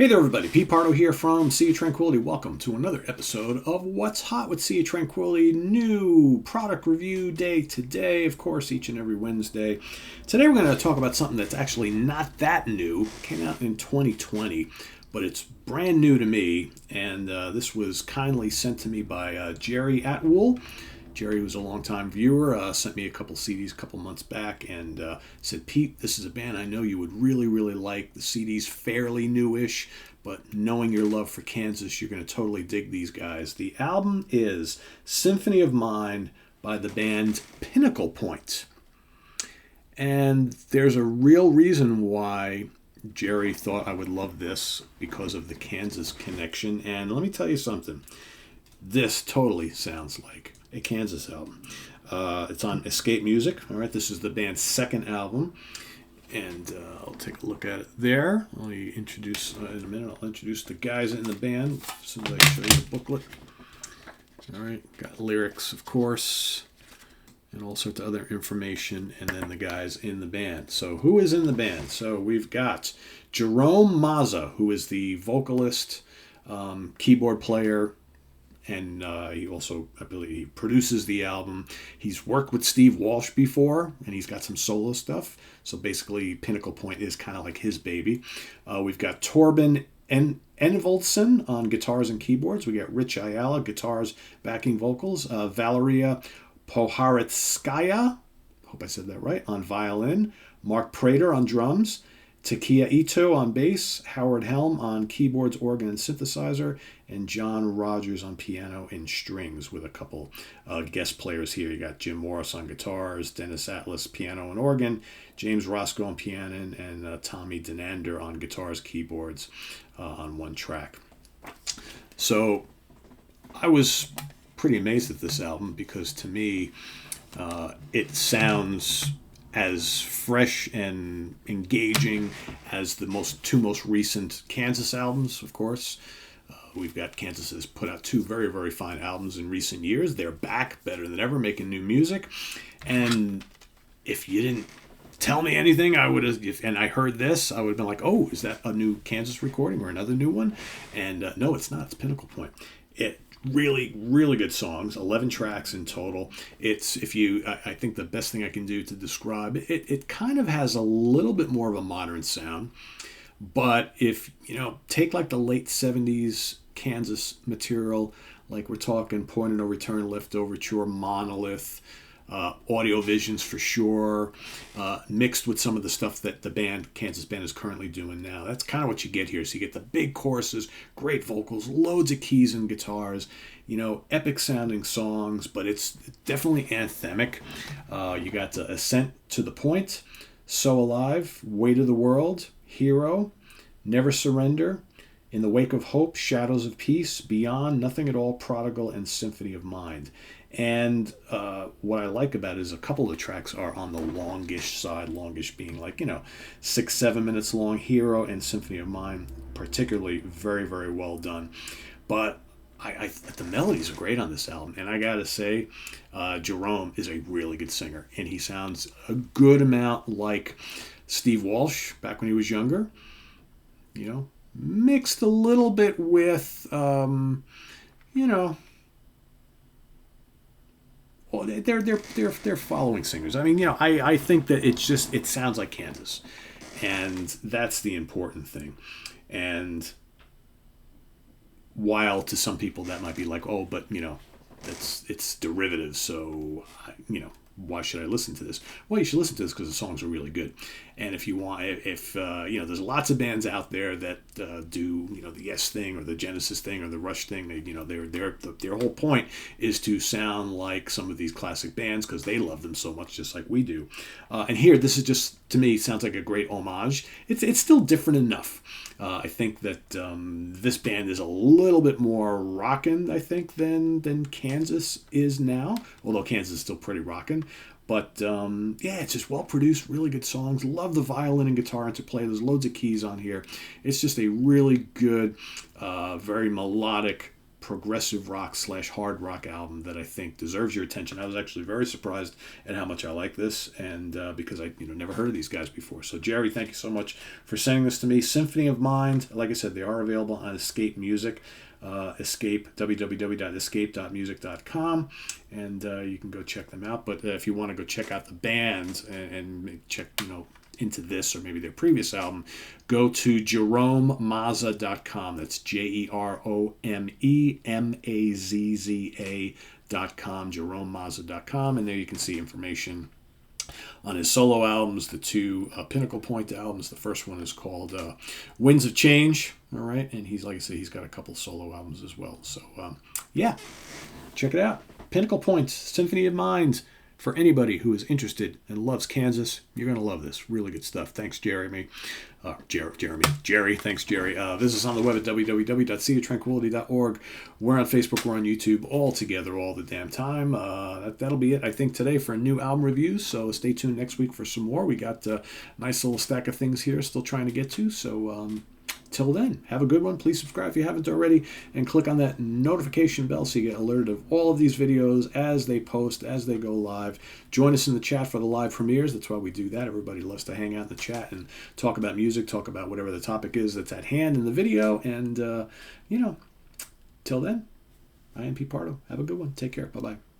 Hey there, everybody. Pete Pardo here from Sea of Tranquility. Welcome to another episode of What's Hot with Sea of Tranquility. New product review day today, of course, each and every Wednesday. Today we're going to talk about something that's actually not that new. Came out in 2020, but it's brand new to me. And this was kindly sent to me by Jerry Atwool. Jerry was a longtime viewer, sent me a couple CDs a couple months back and said, Pete, this is a band I know you would really, really like. The CD's fairly newish, but knowing your love for Kansas, you're going to totally dig these guys. The album is Symphony of Mind by the band Pinnacle Point. And there's a real reason why Jerry thought I would love this because of the Kansas connection. And let me tell you something. This totally sounds like a Kansas album. It's on Escape Music. All right, this is the band's second album, and I'll take a look at it there. I'll introduce in a minute. I'll introduce the guys in the band as soon as I show you the booklet. All right, got lyrics, of course, and all sorts of other information, and then the guys in the band. So who is in the band? So we've got Jerome Mazza, who is the vocalist, keyboard player, and he also, I believe, he produces the album. He's worked with Steve Walsh before, and he's got some solo stuff. So basically, Pinnacle Point is kind of like his baby. We've got Torben Envoldsen on guitars and keyboards. We got Rich Ayala, guitars, backing vocals. Valeria Poharetskaya, hope I said that right, on violin. Mark Prater on drums. Takia Ito on bass, Howard Helm on keyboards, organ, and synthesizer, and John Rogers on piano and strings with a couple guest players here. You got Jim Morris on guitars, Dennis Atlas piano and organ, James Roscoe on piano, and Tommy Denander on guitars, keyboards on one track. So I was pretty amazed at this album because to me it sounds as fresh and engaging as the two most recent Kansas albums, of course. We've got Kansas has put out two very, very fine albums in recent years. They're back better than ever, making new music. And if you didn't tell me anything, I would have, and I heard this, I would have been like, oh, is that a new Kansas recording or another new one? And no, it's not. It's Pinnacle Point. It really, really good songs, 11 tracks in total. It's, I think the best thing I can do to describe it, it kind of has a little bit more of a modern sound. But if, take like the late 70s Kansas material, like we're talking Point of No Return, Lift Overture, Monolith, Audio Visions for sure, mixed with some of the stuff that the Kansas band is currently doing now. That's kind of what you get here. So you get the big choruses, great vocals, loads of keys and guitars, epic sounding songs, but it's definitely anthemic. You got Ascent to the Point, So Alive, Weight of the World, Hero, Never Surrender, In the Wake of Hope, Shadows of Peace, Beyond, Nothing at All, Prodigal, and Symphony of Mind. And what I like about it is a couple of the tracks are on the longish side, longish being like, 6-7 minutes long. Hero and Symphony of Mind, particularly very, very well done. But the melodies are great on this album. And I got to say, Jerome is a really good singer. And he sounds a good amount like Steve Walsh back when he was younger. Mixed a little bit with, well, they're following singers. I mean, I think that it sounds like Kansas, and that's the important thing. And while to some people that might be like, oh, but it's derivative, so why should I listen to this? Well, you should listen to this because the songs are really good. And if you want, there's lots of bands out there that do, the Yes thing or the Genesis thing or the Rush thing. Their whole point is to sound like some of these classic bands because they love them so much, just like we do. And here, this is just, to me, sounds like a great homage. It's still different enough. I think that this band is a little bit more rockin', I think, than Kansas is now. Although Kansas is still pretty rockin'. But, it's just well-produced, really good songs. Love the violin and guitar interplay. There's loads of keys on here. It's just a really good, very melodic progressive rock / hard rock album that I think deserves your attention. I was actually very surprised at how much I like this, and because I never heard of these guys before. So Jerry, thank you so much for sending this to me. Symphony of Mind, like I said, they are available on Escape Music. www.escape.music.com, and you can go check them out. But if you want to go check out the band and check into this or maybe their previous album, go to jeromemazza.com. That's JeromeMazza.com, jeromemazza.com, and there you can see information on his solo albums, the two Pinnacle Point albums. The first one is called Winds of Change, all right? And he's, like I said, he's got a couple solo albums as well. So, yeah, check it out. Pinnacle Point, Symphony of Mind. For anybody who is interested and loves Kansas, you're going to love this. Really good stuff. Thanks, Jeremy. Jerry, thanks, Jerry. Visit us on the web at www.seaoftranquility.org. We're on Facebook. We're on YouTube, all together, all the damn time. That'll be it, I think, today for a new album review. So stay tuned next week for some more. We got a nice little stack of things here still trying to get to. So till then, have a good one. Please subscribe if you haven't already, and click on that notification bell so you get alerted of all of these videos as they post, as they go live. Join us in the chat for the live premieres. That's why we do that. Everybody loves to hang out in the chat and talk about music, talk about whatever the topic is that's at hand in the video. And, till then, I am Pete Pardo. Have a good one. Take care. Bye-bye.